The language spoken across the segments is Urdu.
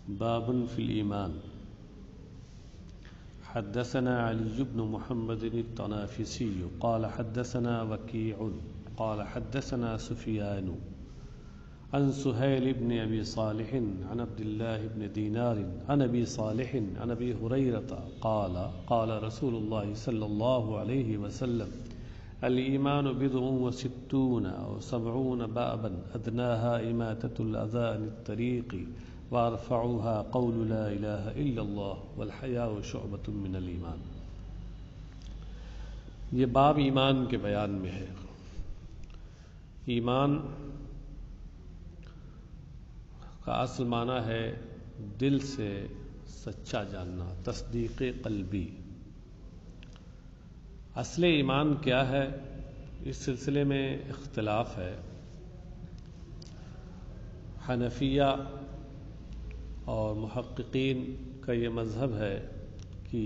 باب في الإيمان. حدثنا علي بن محمد الطنافسي قال حدثنا وكيع قال حدثنا سفيان عن سهيل بن أبي صالح عن عبد الله بن دينار عن أبي صالح عن أبي هريرة قال قال رسول الله صلى الله عليه وسلم الإيمان بضع وستون أو سبعون بابا أدناها إماتة الأذى عن الطريق وارفعوها قول لا الہ الا اللہ والحیاء شعبۃ من الایمان. یہ باب ایمان کے بیان میں ہے. ایمان کا اصل معنی ہے دل سے سچا جاننا، تصدیق قلبی. اصل ایمان کیا ہے، اس سلسلے میں اختلاف ہے. حنفیہ اور محققین کا یہ مذہب ہے کہ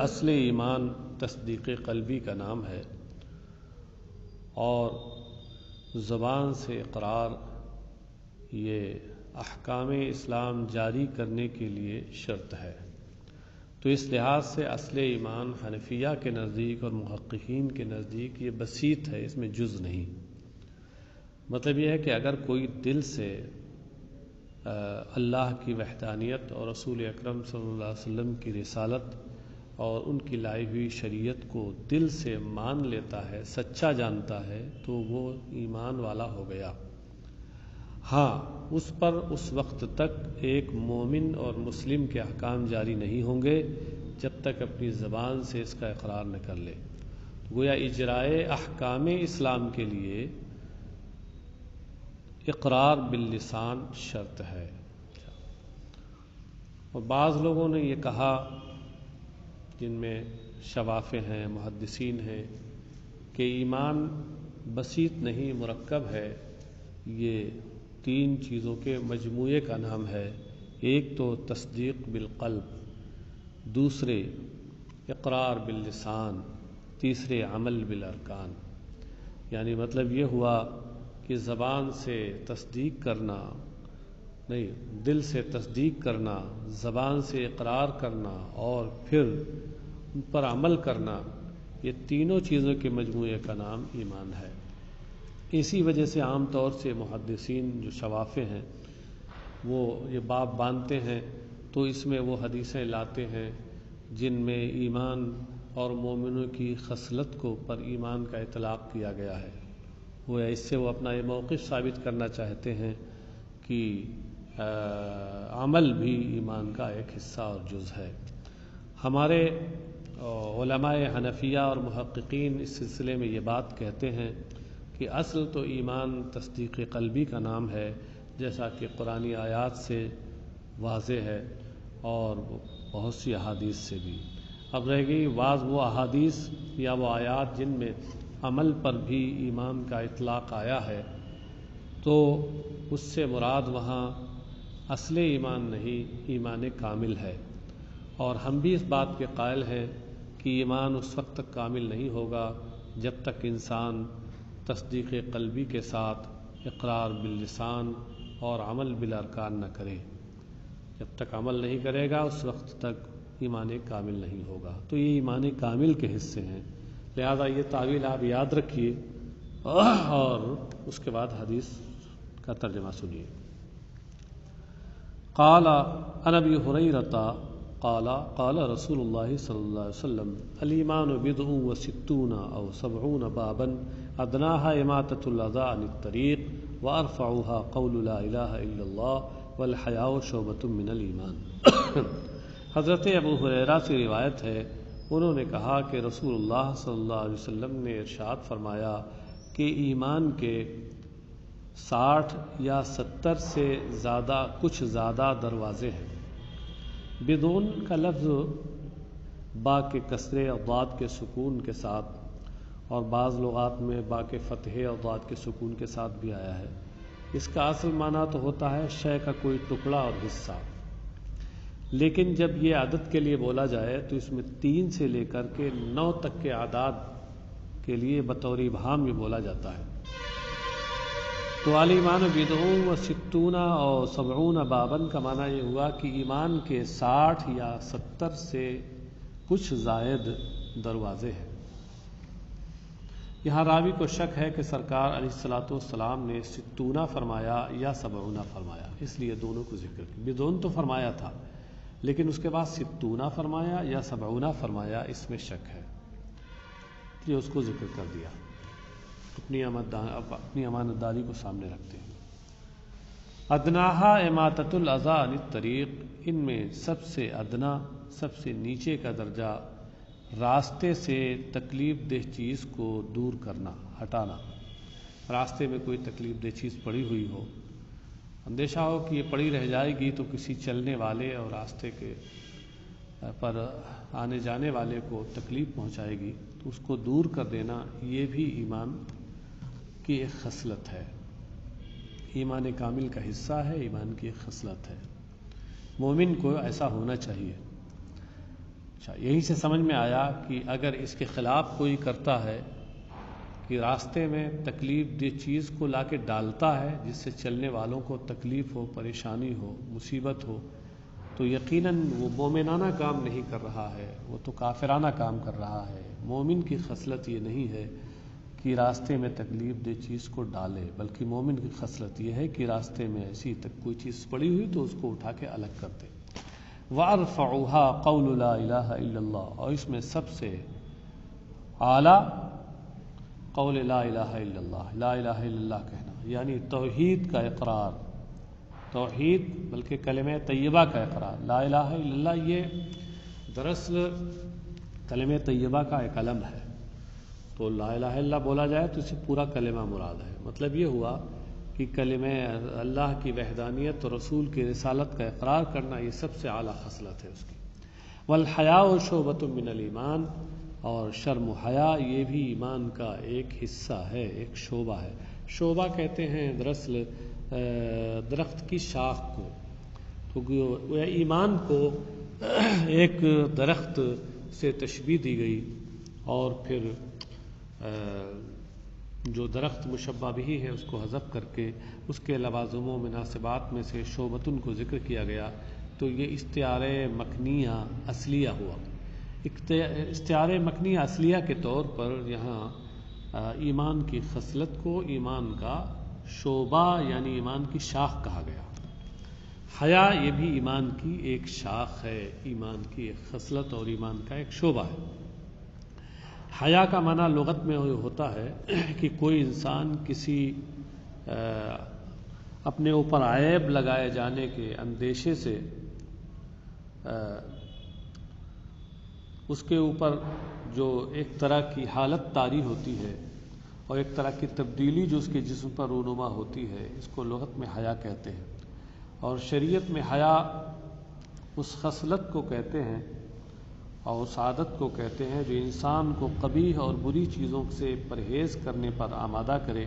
اصل ایمان تصدیق قلبی کا نام ہے اور زبان سے اقرار یہ احکام اسلام جاری کرنے کے لیے شرط ہے. تو اس لحاظ سے اصل ایمان حنفیہ کے نزدیک اور محققین کے نزدیک یہ بسیط ہے، اس میں جز نہیں. مطلب یہ ہے کہ اگر کوئی دل سے اللہ کی وحدانیت اور رسول اکرم صلی اللہ علیہ وسلم کی رسالت اور ان کی لائی ہوئی شریعت کو دل سے مان لیتا ہے، سچا جانتا ہے، تو وہ ایمان والا ہو گیا. ہاں، اس پر اس وقت تک ایک مومن اور مسلم کے احکام جاری نہیں ہوں گے جب تک اپنی زبان سے اس کا اقرار نہ کر لے. گویا اجرائے احکام اسلام کے لیے اقرار باللسان شرط ہے. اور بعض لوگوں نے یہ کہا، جن میں شوافع ہیں، محدثین ہیں، کہ ایمان بسیط نہیں، مرکب ہے. یہ تین چیزوں کے مجموعے کا نام ہے. ایک تو تصدیق بالقلب، دوسرے اقرار باللسان، تیسرے عمل بالارکان. یعنی مطلب یہ ہوا کہ زبان سے تصدیق کرنا نہیں، دل سے تصدیق کرنا، زبان سے اقرار کرنا اور پھر ان پر عمل کرنا، یہ تینوں چیزوں کے مجموعے کا نام ایمان ہے. اسی وجہ سے عام طور سے محدثین جو شوافع ہیں وہ یہ باب باندھتے ہیں تو اس میں وہ حدیثیں لاتے ہیں جن میں ایمان اور مومنوں کی خصلت کو پر ایمان کا اطلاق کیا گیا ہے. وہ اس سے وہ اپنا یہ موقف ثابت کرنا چاہتے ہیں کہ عمل بھی ایمان کا ایک حصہ اور جز ہے. ہمارے علماء حنفیہ اور محققین اس سلسلے میں یہ بات کہتے ہیں کہ اصل تو ایمان تصدیق قلبی کا نام ہے، جیسا کہ قرآنی آیات سے واضح ہے اور بہت سی احادیث سے بھی. اب رہ گئی بعض وہ احادیث یا وہ آیات جن میں عمل پر بھی ایمان کا اطلاق آیا ہے، تو اس سے مراد وہاں اصل ایمان نہیں، ایمان کامل ہے. اور ہم بھی اس بات کے قائل ہیں کہ ایمان اس وقت تک کامل نہیں ہوگا جب تک انسان تصدیق قلبی کے ساتھ اقرار باللسان اور عمل بالارکان نہ کرے. جب تک عمل نہیں کرے گا اس وقت تک ایمان کامل نہیں ہوگا. تو یہ ایمان کامل کے حصے ہیں. لہذا یہ تعویل آپ یاد رکھیے اور اس کے بعد حدیث کا ترجمہ سنیے. قال عن ابی ہریرہ قال قال رسول اللہ صلی اللہ علیہ وسلم الایمان بضع وستون او سبعون بابا ادناها اماطۃ الاذى عن الطریق وارفعها قول لا الہ الا اللہ والحیاء شعبۃ من الایمان. حضرت ابو ہریرہ سے روایت ہے، انہوں نے کہا کہ رسول اللہ صلی اللہ علیہ وسلم نے ارشاد فرمایا کہ ایمان کے 60 یا 70 سے زیادہ کچھ زیادہ دروازے ہیں. بدون کا لفظ با کے کسرے اور ضاد کے سکون کے ساتھ، اور بعض لغات میں با کے فتحے اور ضاد کے سکون کے ساتھ بھی آیا ہے. اس کا اصل معنی تو ہوتا ہے شے کا کوئی ٹکڑا اور حصہ. لیکن جب یہ عدد کے لیے بولا جائے تو اس میں 3 سے لے کر کے 9 تک کے اعداد کے لیے بطور ابہام یہ بولا جاتا ہے. تو الایمان بدع و ستون اور 70 بابن کا معنی یہ ہوا کہ ایمان کے 60 یا 70 سے کچھ زائد دروازے ہیں۔ یہاں راوی کو شک ہے کہ سرکار علیہ الصلوۃ والسلام نے 60 فرمایا یا 70 فرمایا، اس لیے دونوں کو ذکر کیا۔ بدون تو فرمایا تھا، لیکن اس کے بعد 60 فرمایا یا 70 فرمایا، اس میں شک ہے، یہ اس کو ذکر کر دیا، اپنی امانت داری کو سامنے رکھتے ہیں۔ ادناہا اماطۃ الاذی عن الطریق، ان میں سب سے ادنا، سب سے نیچے کا درجہ راستے سے تکلیف دہ چیز کو دور کرنا، ہٹانا۔ راستے میں کوئی تکلیف دہ چیز پڑی ہوئی ہو، اندیشہ ہو کہ یہ پڑی رہ جائے گی تو کسی چلنے والے اور راستے کے پر آنے جانے والے کو تکلیف پہنچائے گی، تو اس کو دور کر دینا، یہ بھی ایمان کی ایک خصلت ہے، ایمان کامل کا حصہ ہے، ایمان کی ایک خصلت ہے، مومن کو ایسا ہونا چاہیے۔ اچھا، یہی سے سمجھ میں آیا کہ اگر اس کے خلاف کوئی کرتا ہے کہ راستے میں تکلیف دہ چیز کو لا کے ڈالتا ہے جس سے چلنے والوں کو تکلیف ہو، پریشانی ہو، مصیبت ہو، تو یقیناً وہ مومنانہ کام نہیں کر رہا ہے، وہ تو کافرانہ کام کر رہا ہے۔ مومن کی خصلت یہ نہیں ہے کہ راستے میں تکلیف دہ چیز کو ڈالے، بلکہ مومن کی خصلت یہ ہے کہ راستے میں ایسی کوئی چیز پڑی ہوئی تو اس کو اٹھا کے الگ کر دے۔ وَأَرْفَعُهَا قَوْلُ لَا إِلَٰهَ إِلَّا اللَّهُ، اور اس میں سب سے اعلیٰ قول لا الہ الا اللہ، لا الہ الا اللہ کہنا، یعنی توحید کا اقرار، توحید بلکہ کلمہ طیبہ کا اقرار۔ لا الہ الا اللہ یہ دراصل کلمہ طیبہ کا ایک علم ہے، تو لا الہ الا اللہ بولا جائے تو اسے پورا کلمہ مراد ہے۔ مطلب یہ ہوا کہ کلمہ اللہ کی وحدانیت اور رسول کی رسالت کا اقرار کرنا، یہ سب سے اعلیٰ خصلت ہے اس کی۔ والحیاء شعبۃ من الایمان، اور شرم و حیا یہ بھی ایمان کا ایک حصہ ہے، ایک شعبہ ہے۔ شعبہ کہتے ہیں دراصل درخت کی شاخ کو، تو ایمان کو ایک درخت سے تشبیہ دی گئی، اور پھر جو درخت مشبہ بھی ہے اس کو حذف کر کے اس کے لوازم و مناسبات میں سے شعبتن کو ذکر کیا گیا، تو یہ استعارہ مکنیہ اصلیہ ہوا۔ استعارہ مکنیہ اصلیہ کے طور پر یہاں ایمان کی خصلت کو ایمان کا شعبہ یعنی ایمان کی شاخ کہا گیا۔ حیا یہ بھی ایمان کی ایک شاخ ہے، ایمان کی ایک خصلت اور ایمان کا ایک شعبہ ہے۔ حیا کا معنی لغت میں ہوتا ہے کہ کوئی انسان کسی اپنے اوپر عیب لگائے جانے کے اندیشے سے اس کے اوپر جو ایک طرح کی حالت طاری ہوتی ہے اور ایک طرح کی تبدیلی جو اس کے جسم پر رونما ہوتی ہے، اس کو لغت میں حیا کہتے ہیں، اور شریعت میں حیا اس خصلت کو کہتے ہیں اور اس عادت کو کہتے ہیں جو انسان کو قبیح اور بری چیزوں سے پرہیز کرنے پر آمادہ کرے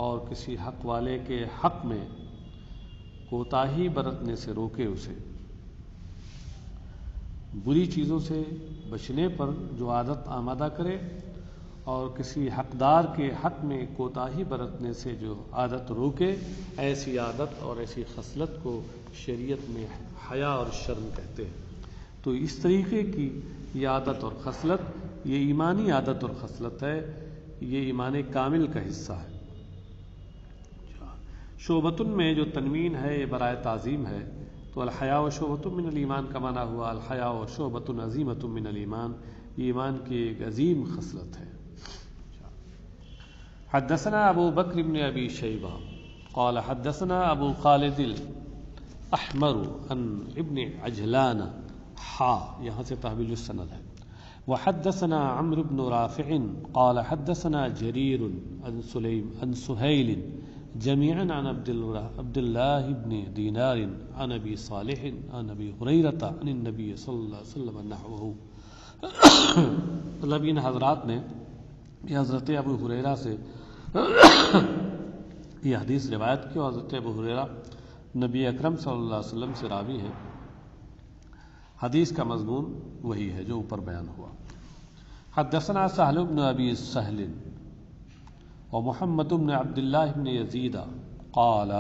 اور کسی حق والے کے حق میں کوتاہی برتنے سے روکے، اسے بری چیزوں سے بچنے پر جو عادت آمادہ کرے اور کسی حقدار کے حق میں کوتاہی برتنے سے جو عادت روکے، ایسی عادت اور ایسی خصلت کو شریعت میں حیا اور شرم کہتے ہیں۔ تو اس طریقے کی یہ عادت اور خصلت، یہ ایمانی عادت اور خصلت ہے، یہ ایمان کامل کا حصہ ہے۔ شعبتن میں جو تنوین ہے یہ برائے تعظیم ہے، تو الحیاء و شعبۃ من الایمان کا معنی ہوا الحیاء و شعبۃ عظیمۃ من الایمان، یہ ایمان کی ایک عظیم خصلت ہے۔ حدثنا ابو بکر بن ابی شیبہ قال حدثنا ابو خالد الاحمر عن ابن عجلان، یہاں سے تحویل السند ہے۔ وحدثنا عمرو بن رافع قال حدثنا جرير عن سهيل جميعا عن عبد الله بن دينار عن ابي صالح عن ابي هريرة عن النبي صلى الله عليه وسلم نحوه۔ مطلب ان حضرات نے یہ حضرت ابو ہریرہ سے یہ حدیث روایت کی، اور حضرت ابو ہریرہ نبی اکرم صلی اللہ علیہ وسلم سے راوی ہیں۔ حدیث کا مضمون وہی ہے جو اوپر بیان ہوا۔ حدثنا سہل بن ابی سہل ومحمد بن عبد الله بن يزيد قال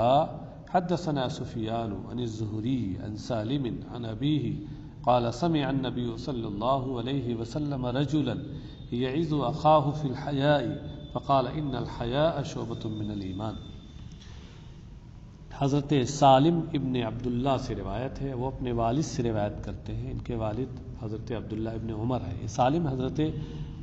حدثنا سفيان عن الزهري عن سالم عن أبيه قال سمع النبي صلى الله عليه وسلم رجلا يعظ أخاه في الحياء فقال إن الحياء شعبة من الإيمان۔ حضرت سالم ابن عبداللہ سے روایت ہے، وہ اپنے والد سے روایت کرتے ہیں، ان کے والد حضرت عبداللہ ابن عمر ہیں۔ یہ سالم حضرت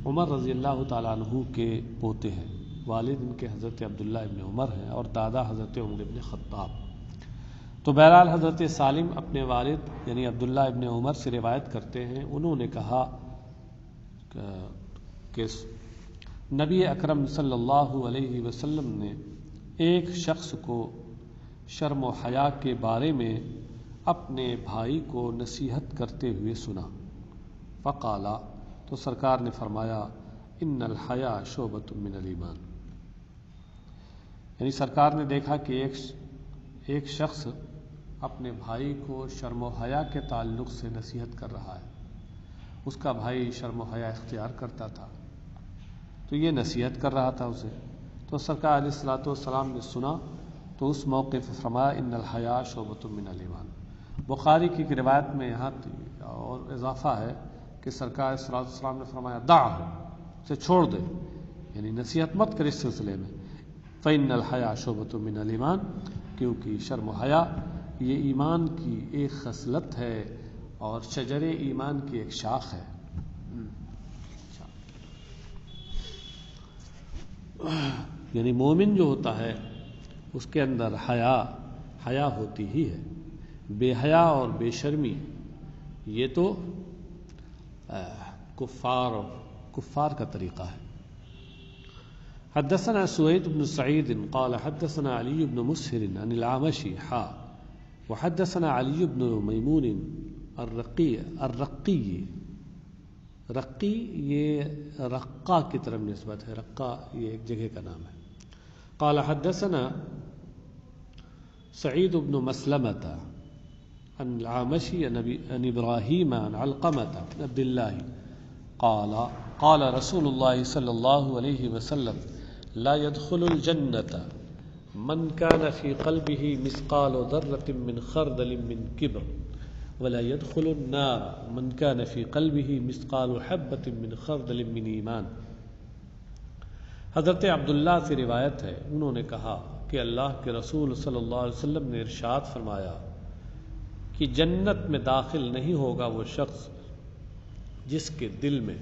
عمر رضی اللہ تعالیٰ عنہ کے پوتے ہیں، والد ان کے حضرت عبداللہ ابن عمر ہیں اور دادا حضرت عمر ابن خطاب۔ تو بہرحال حضرت سالم اپنے والد یعنی عبداللہ ابن عمر سے روایت کرتے ہیں، انہوں نے کہا کہ نبی اکرم صلی اللہ علیہ وسلم نے ایک شخص کو شرم و حیا کے بارے میں اپنے بھائی کو نصیحت کرتے ہوئے سنا۔ فقالا، تو سرکار نے فرمایا ان الحیا شعبۃ من الایمان، یعنی سرکار نے دیکھا کہ ایک شخص اپنے بھائی کو شرم و حیا کے تعلق سے نصیحت کر رہا ہے، اس کا بھائی شرم و حیا اختیار کرتا تھا تو یہ نصیحت کر رہا تھا اسے، تو سرکار علیہ الصلوۃ والسلام نے سنا تو اس موقع پہ فرمایا ان الحیا شعبۃ من الایمان۔ بخاری کی روایت میں یہاں اور اضافہ ہے کہ سرکار علیہ الصلوۃ والسلام نے فرمایا دعہ، اسے چھوڑ دے، یعنی نصیحت مت کر اس سلسلے میں۔ فإن الحیا شعبۃ من الایمان، کیونکہ شرم و حیا یہ ایمان کی ایک خصلت ہے اور شجر ایمان کی ایک شاخ ہے۔ یعنی مومن جو ہوتا ہے اس کے اندر حیا ہوتی ہی ہے، بے حیا اور بے شرمی یہ تو کفار کا طریقہ ہے۔ حدثنا سويد بن سعيد قال حدثنا علي بن مسهر عن الأعمش وحدثنا علي بن ميمون الرقي یہ رقا کی طرف نسبت ہے، رقا یہ ایک جگہ کا نام ہے۔ قال حدثنا سعيد بن مسلمة عن الأعمش عن إبراهيم عن علقمة بن عبد الله قال رسول الله صلى الله عليه وسلم لا يدخل الجنة من كان في قلبه مثقال ذرة من خردل من كبر ولا يدخل النار من كان في قلبه مثقال حبة من خردل من ایمان۔ حضرت عبداللہ سے روایت ہے، انہوں نے کہا کہ اللہ کے رسول صلی اللہ علیہ وسلم نے ارشاد فرمایا کہ جنت میں داخل نہیں ہوگا وہ شخص جس کے دل میں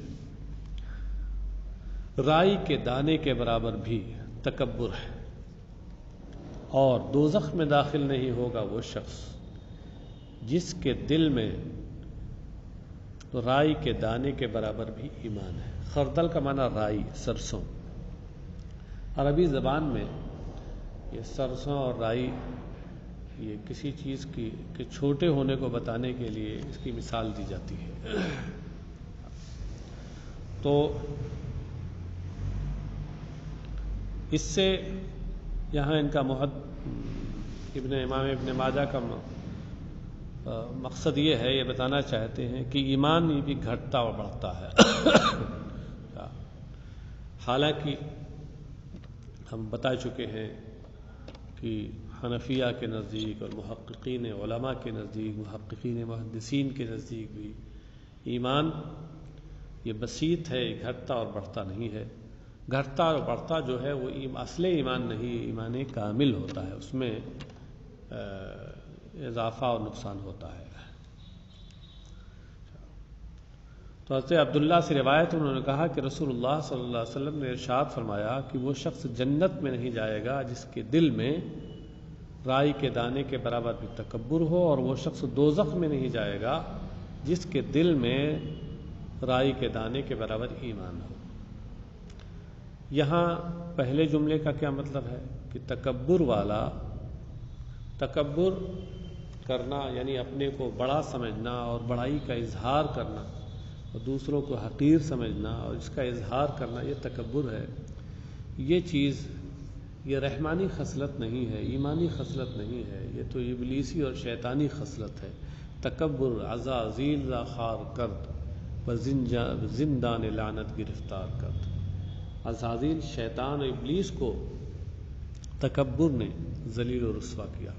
رائی کے دانے کے برابر بھی تکبر ہے، اور دوزخ میں داخل نہیں ہوگا وہ شخص جس کے دل میں رائی کے دانے کے برابر بھی ایمان ہے۔ خردل کا معنی رائی، سرسوں۔ عربی زبان میں یہ سرسوں اور رائی یہ کسی چیز کی کے چھوٹے ہونے کو بتانے کے لیے اس کی مثال دی جاتی ہے۔ تو اس سے یہاں ان کا امام ابن ماجہ کا مقصد یہ ہے، یہ بتانا چاہتے ہیں کہ ایمان یہ بھی گھٹتا اور بڑھتا ہے۔ حالانکہ ہم بتا چکے ہیں کہ حنفیہ کے نزدیک اور محققین علماء کے نزدیک، محققین محدثین کے نزدیک بھی ایمان یہ بسیط ہے، یہ گھٹتا اور بڑھتا نہیں ہے۔ گھٹتا اور بڑھتا جو ہے وہ اصل ایمان نہیں، ایمان کامل ہوتا ہے، اس میں اضافہ اور نقصان ہوتا ہے۔ تو حضرت عبداللہ سے روایت انہوں نے کہا کہ رسول اللہ صلی اللہ علیہ وسلم نے ارشاد فرمایا کہ وہ شخص جنت میں نہیں جائے گا جس کے دل میں رائی کے دانے کے برابر بھی تکبر ہو، اور وہ شخص دوزخ میں نہیں جائے گا جس کے دل میں رائی کے دانے کے برابر ایمان ہو۔ یہاں پہلے جملے کا کیا مطلب ہے کہ تکبر کرنا یعنی اپنے کو بڑا سمجھنا اور بڑائی کا اظہار کرنا اور دوسروں کو حقیر سمجھنا اور اس کا اظہار کرنا، یہ تکبر ہے۔ یہ چیز یہ رحمانی خصلت نہیں ہے، ایمانی خصلت نہیں ہے، یہ تو ابلیسی اور شیطانی خصلت ہے۔ تکبر عزازیل را خار کرد و زندان لعنت گرفتار کرد، عزازیل شیطان و ابلیس کو تکبر نے ذلیل و رسوا کیا۔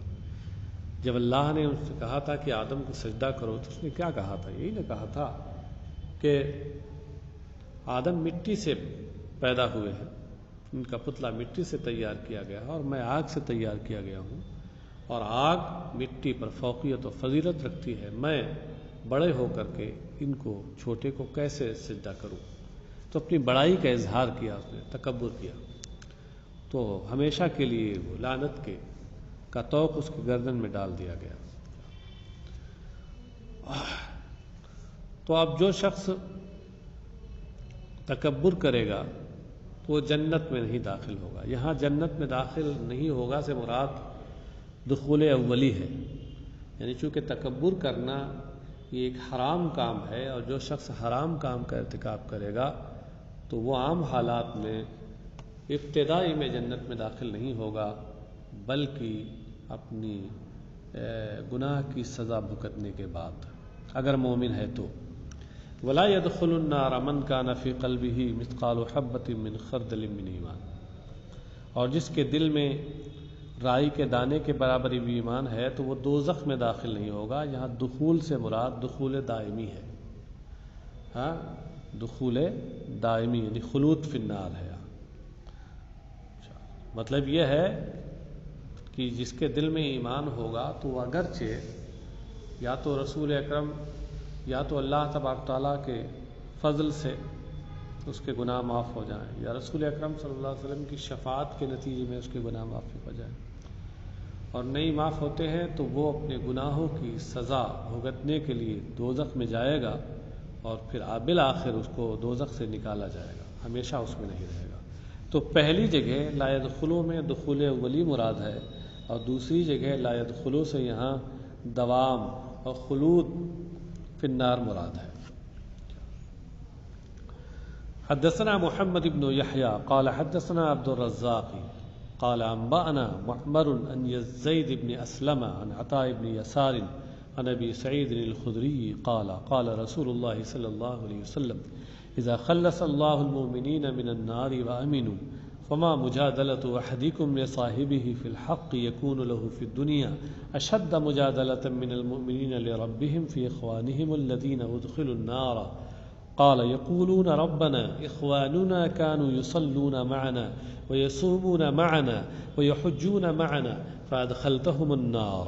جب اللہ نے ان سے کہا تھا کہ آدم کو سجدہ کرو تو اس نے کیا کہا تھا؟ یہی نے کہا تھا کہ آدم مٹی سے پیدا ہوئے ہیں، ان کا پتلا مٹی سے تیار کیا گیا ہے اور میں آگ سے تیار کیا گیا ہوں، اور آگ مٹی پر فوقیت و فضیلت رکھتی ہے، میں بڑے ہو کر کے ان کو چھوٹے کو کیسے سجدہ کروں؟ تو اپنی بڑائی کا اظہار کیا، اس نے تکبر کیا، تو ہمیشہ کے لیے وہ لعنت کا طوق اس کی گردن میں ڈال دیا گیا۔ تو اب جو شخص تکبر کرے گا تو وہ جنت میں نہیں داخل ہوگا۔ یہاں جنت میں داخل نہیں ہوگا سے مراد دخول اولی ہے، یعنی چونکہ تکبر کرنا یہ ایک حرام کام ہے، اور جو شخص حرام کام کا ارتکاب کرے گا تو وہ عام حالات میں ابتدائی میں جنت میں داخل نہیں ہوگا، بلکہ اپنی گناہ کی سزا بھگتنے کے بعد اگر مومن ہے تو۔ وَلَا يَدْخُلُ النَّارَ مَنْ كَانَ فِي قَلْبِهِ مِثْقَالُ حَبَّةٍ مِّنْ خَرْدَلٍ مِّنْ ایمان، اور جس کے دل میں رائی کے دانے کے برابر بھی ایمان ہے تو وہ دوزخ میں داخل نہیں ہوگا۔ یہاں دخول سے مراد دخول دائمی ہے، ہاں دخول دائمی یعنی خلود فی النار ہے۔ مطلب یہ ہے کہ جس کے دل میں ایمان ہوگا تو وہ اگرچہ یا تو رسول اکرم یا تو اللہ تبارک تعالیٰ کے فضل سے اس کے گناہ معاف ہو جائیں، یا رسول اکرم صلی اللہ علیہ وسلم کی شفاعت کے نتیجے میں اس کے گناہ معاف ہو جائیں، اور نہیں معاف ہوتے ہیں تو وہ اپنے گناہوں کی سزا بھگتنے کے لیے دوزخ میں جائے گا، اور پھر بالآخر اس کو دوزخ سے نکالا جائے گا، ہمیشہ اس میں نہیں رہے گا۔ تو پہلی جگہ لا يدخلو میں دخول اولی مراد ہے، اور دوسری جگہ لا يدخلو سے یہاں دوام اور خلود فی النار مراد ہے۔ حدثنا محمد بن يحيى قال حدثنا عبد الرزاق قال انبأنا معمر عن يزيد بن اسلم عن عطاء بن يسار عن ابي سعيد الخدري قال قال رسول الله صلى الله عليه وسلم اذا خلص الله المؤمنين من النار وامنوا فما مجادلة احدكم لصاحبه في الحق يكون له في الدنيا اشد مجادلة من المؤمنين لربهم في اخوانهم الذين ادخلوا النار قال يقولون ربنا إخواننا كانوا يصلون معنا ويصومون معنا ويحجون معنا فأدخلتهم النار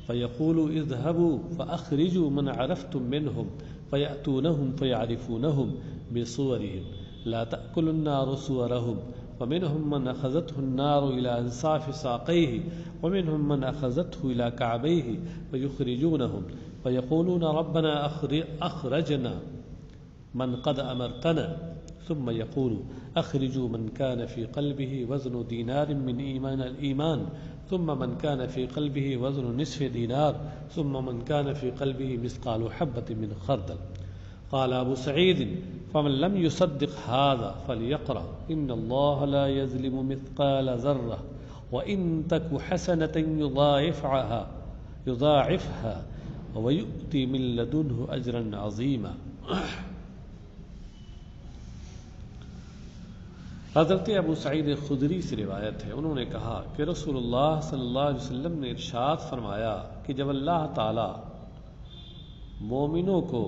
فيقول اذهبوا فأخرجوا من عرفتم منهم فيأتونهم فيعرفونهم بصورهم لا تأكل النار صورهم ومنهم من أخذته النار إلى أنصاف ساقيه ومنهم من أخذته إلى كعبيه فيخرجونهم فيقولون ربنا أخرجنا من قد أمرتنا ثم يقول أخرجوا من كان في قلبه وزن دينار من الإيمان ثم من كان في قلبه وزن نصف دينار ثم من كان في قلبه مثقال حبة من خردل قال أبو سعيد فمن لم يصدق هذا فليقرأ إن الله لا يظلم مثقال ذرة وإن تك حسنة يضاعفها ويؤتي من لدنه أجرا عظيما۔ حضرت ابو سعید خدری سے روایت ہے، انہوں نے کہا کہ رسول اللہ صلی اللہ علیہ وسلم نے ارشاد فرمایا کہ جب اللہ تعالی مومنوں کو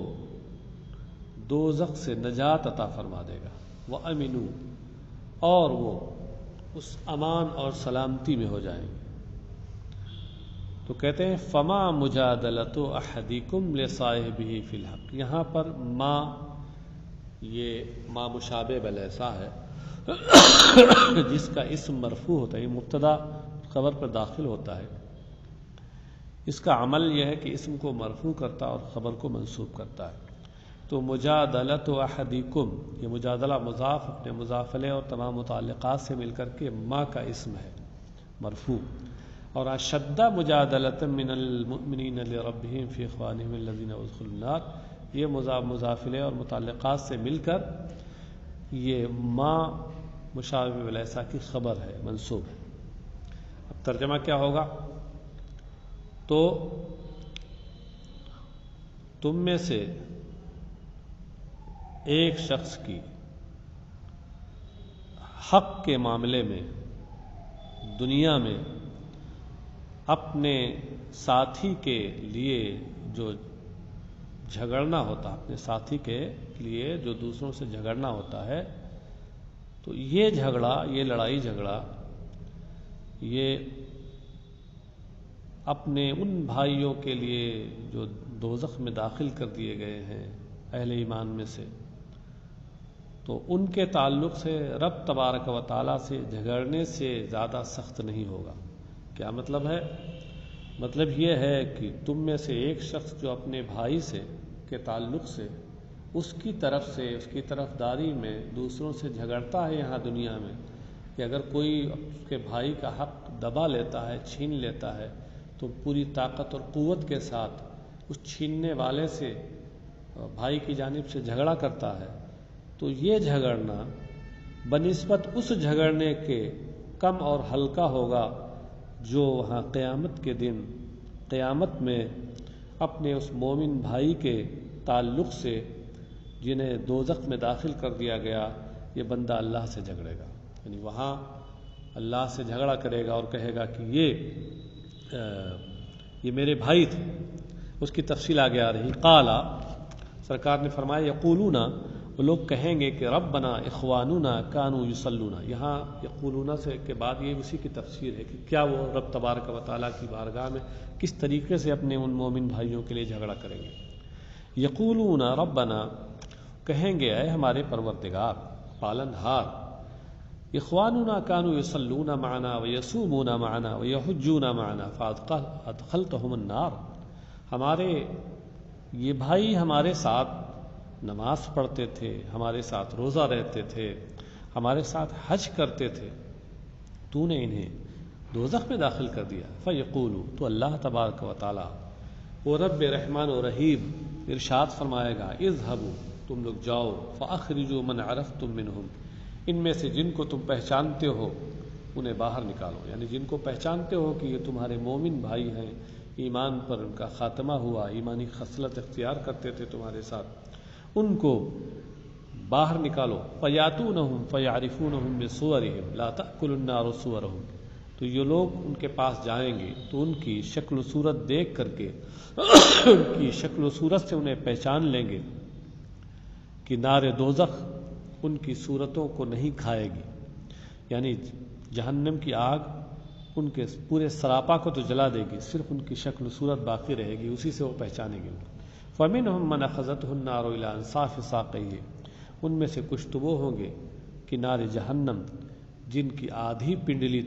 دوزخ سے نجات عطا فرما دے گا، وَأَمِنُوا، اور وہ اس امان اور سلامتی میں ہو جائیں گے، تو کہتے ہیں فما مجادلۃ احدکم لصاحبہ فی الحق۔ یہاں پر ما یہ ما مشابہ بلیسا ہے جس کا اسم مرفوع ہوتا ہے، یہ مبتدا خبر پر داخل ہوتا ہے، اس کا عمل یہ ہے کہ اسم کو مرفوع کرتا اور خبر کو منصوب کرتا ہے۔ تو مجادلۃ احدکم، یہ مجادلہ مضاف اپنے مضاف الیہ اور تمام متعلقات سے مل کر کے ما کا اسم ہے مرفوع، اور اشد مجادلۃ من المؤمنین لربہم فی اخوانہم الذین ادخلوا النار، یہ مضاف الیہ اور متعلقات سے مل کر یہ ما مشابہ ولیسا کی خبر ہے، منصوب ہے۔ اب ترجمہ کیا ہوگا؟ تو تم میں سے ایک شخص کی حق کے معاملے میں دنیا میں اپنے ساتھی کے لیے جو جھگڑنا ہوتا ہے، اپنے ساتھی کے لیے جو دوسروں سے جھگڑنا ہوتا ہے، تو یہ جھگڑا، یہ لڑائی جھگڑا، یہ اپنے ان بھائیوں کے لیے جو دوزخ میں داخل کر دیے گئے ہیں اہل ایمان میں سے، تو ان کے تعلق سے رب تبارک و تعالیٰ سے جھگڑنے سے زیادہ سخت نہیں ہوگا۔ کیا مطلب ہے؟ مطلب یہ ہے کہ تم میں سے ایک شخص جو اپنے بھائی سے کے تعلق سے اس کی طرف سے، اس کی طرفداری میں دوسروں سے جھگڑتا ہے یہاں دنیا میں، کہ اگر کوئی اس کے بھائی کا حق دبا لیتا ہے، چھین لیتا ہے، تو پوری طاقت اور قوت کے ساتھ اس چھیننے والے سے بھائی کی جانب سے جھگڑا کرتا ہے، تو یہ جھگڑنا بنسبت اس جھگڑنے کے کم اور ہلکا ہوگا جو وہاں قیامت کے دن، قیامت میں اپنے اس مومن بھائی کے تعلق سے جنہیں دوزخ میں داخل کر دیا گیا، یہ بندہ اللہ سے جھگڑے گا، یعنی وہاں اللہ سے جھگڑا کرے گا اور کہے گا کہ یہ میرے بھائی تھے۔ اس کی تفصیل آگے آ رہی۔ قالا، سرکار نے فرمایا، یقولون، وہ لوگ کہیں گے کہ ربنا اخواننا کانوا یصلون۔ یہاں یقولون سے کے بعد یہ اسی کی تفسیر ہے کہ کیا وہ رب تبارک و تعالیٰ کی بارگاہ میں کس طریقے سے اپنے ان مومن بھائیوں کے لیے جھگڑا کریں گے۔ یقولون ربنا، کہیں گے اے ہمارے پروردگار پالن ہار، اخواننا کانوا یصلون معنا ویصومون معنا ویحجون معنا فادخلتهم النار، ہمارے یہ بھائی ہمارے ساتھ نماز پڑھتے تھے، ہمارے ساتھ روزہ رہتے تھے، ہمارے ساتھ حج کرتے تھے، تو نے انہیں دوزخ میں داخل کر دیا۔ فیقولو، تو اللہ تبارک و تعالی وہ رب رحمان و رحیم ارشاد فرمائے گا، اذهبوا، تم لوگ جاؤ، فاخرجوا من عرفتم منهم، ان میں سے جن کو تم پہچانتے ہو انہیں باہر نکالو، یعنی جن کو پہچانتے ہو کہ یہ تمہارے مومن بھائی ہیں، ایمان پر ان کا خاتمہ ہوا، ایمانی خصلت اختیار کرتے تھے تمہارے ساتھ، ان کو باہر نکالو۔ فیاتونہم فیعرفونہم بصورہم لا تأکل النار صورہم، تو یہ لوگ ان کے پاس جائیں گے تو ان کی شکل و صورت دیکھ کر کے ان کی شکل و صورت سے انہیں پہچان لیں گے کہ نار دوزخ ان کی صورتوں کو نہیں کھائے گی، یعنی جہنم کی آگ ان کے پورے سراپا کو تو جلا دے گی، صرف ان کی شکل و صورت باقی رہے گی، اسی سے وہ پہچانیں گے۔ فَمِنْهُمْ مَنْ أَخَذَتْهُ النَّارُ إِلَىٰ أَنصَافِ سَاقَيْهِ، ان میں سے کچھ تو وہ ہوں گے کہ نار جہنم جن کی آدھی پنڈلی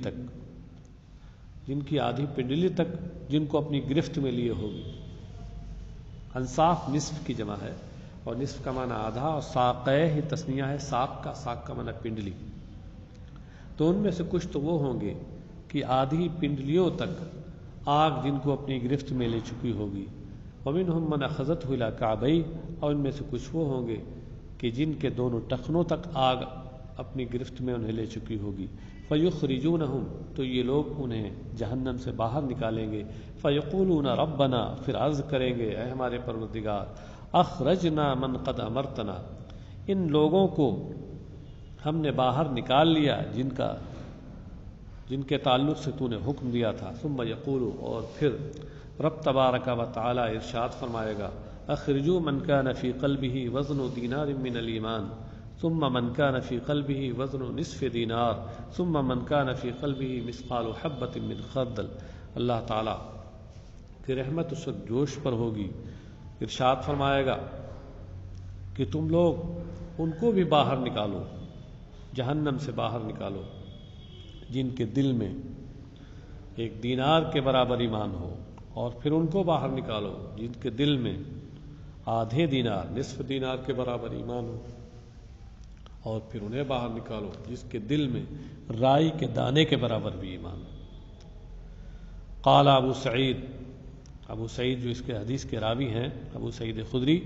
تک جن کو اپنی گرفت میں لیے ہوگی۔ انصاف نصف کی جمع ہے اور نصف کا معنی آدھا، اور ساقہ ہی تسنیہ ہے ساق کا معنی پنڈلی، تو ان میں سے کچھ تو وہ ہوں گے کہ آدھی پنڈلیوں تک آگ جن کو اپنی گرفت میں لے چکی ہوگی۔ وَمِنْهُمْ مَنْ أَخَذَتْهُ إِلَىٰ كَعْبَيْهِ، اور ان میں سے کچھ وہ ہوں گے کہ جن کے دونوں ٹخنوں تک آگ اپنی گرفت میں انہیں لے چکی ہوگی۔ فَيُخْرِجُونَهُمْ، تو یہ لوگ انہیں جہنم سے باہر نکالیں گے۔ فَيَقُولُونَ رَبَّنَا، پھر عرض کریں گے اے ہمارے پروردگار، أَخْرَجْنَا مَنْ قَدْ أَمَرْتَنَا، ان لوگوں کو ہم نے باہر نکال لیا جن کے تعلق سے تو نے حکم دیا تھا۔ ثم یقول، اور پھر رب تبارک و تعالی ارشاد فرمائے گا، اخرجوا من كان في قلبه وزن دینار من الایمان ثم من كان في قلبه وزن نصف دینار ثم من كان في قلبه مثقال حبة من خردل۔ اللہ تعالی کی رحمت اس وقت جوش پر ہوگی، ارشاد فرمائے گا کہ تم لوگ ان کو بھی باہر نکالو، جہنم سے باہر نکالو جن کے دل میں ایک دینار کے برابر ایمان ہو، اور پھر ان کو باہر نکالو جن کے دل میں آدھے دینار، نصف دینار کے برابر ایمان ہو، اور پھر انہیں باہر نکالو جس کے دل میں رائی کے دانے کے برابر بھی ایمان ہو۔ قال ابو سعید جو اس کے حدیث کے راوی ہیں، ابو سعید خدری،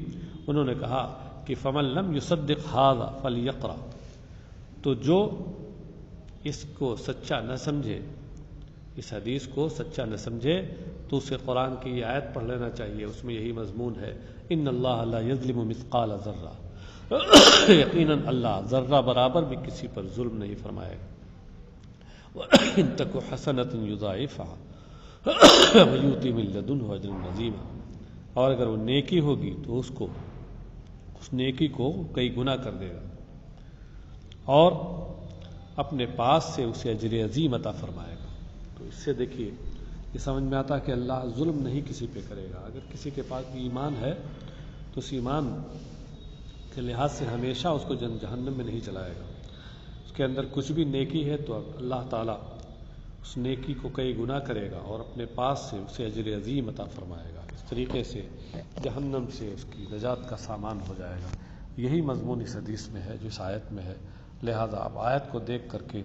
انہوں نے کہا کہ فمن لم يصدق هذا فليقرأ، تو جو اس کو سچا نہ سمجھے، اس حدیث کو سچا نہ سمجھے، تو اسے قرآن کی یہ آیت پڑھ لینا چاہیے، اس میں یہی مضمون ہے، ان اللہ لا یظلم مثقال ذرہ، یقیناً اللہ ذرہ برابر بھی کسی پر ظلم نہیں فرمائے گا۔ وَإِن تَكُ حَسَنَةٌ يُضَاعِفْهَا وَيُؤْتِ مِن لَّدُنْهُ أَجْرًا عَظِيمًا، اور اگر وہ نیکی ہوگی تو اس نیکی کو کئی گنا کر دے گا اور اپنے پاس سے اسے اجر عظیم عطا فرمائے گا۔ تو اس سے دیکھیے یہ سمجھ میں آتا ہے کہ اللہ ظلم نہیں کسی پہ کرے گا۔ اگر کسی کے پاس بھی ایمان ہے تو اس ایمان کے لحاظ سے ہمیشہ اس کو جہنم میں نہیں چلائے گا۔ اس کے اندر کچھ بھی نیکی ہے تو اللہ تعالیٰ اس نیکی کو کئی گنا کرے گا اور اپنے پاس سے اسے اجر عظیم عطا فرمائے گا۔ اس طریقے سے جہنم سے اس کی نجات کا سامان ہو جائے گا۔ یہی مضمون اس حدیث میں ہے جو اس آیت میں ہے، لہذا اب آیت کو دیکھ کر کے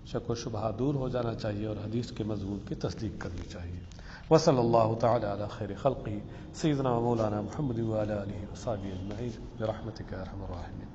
شک و شبہ دور ہو جانا چاہیے اور حدیث کے مضمون کی تصدیق کرنی چاہیے۔ وصلی اللہ تعالی علی خیر خلقہ سیدنا و مولانا محمد وعلی آلہ وصحبہ اجمعین برحمتک یا ارحم الراحمین۔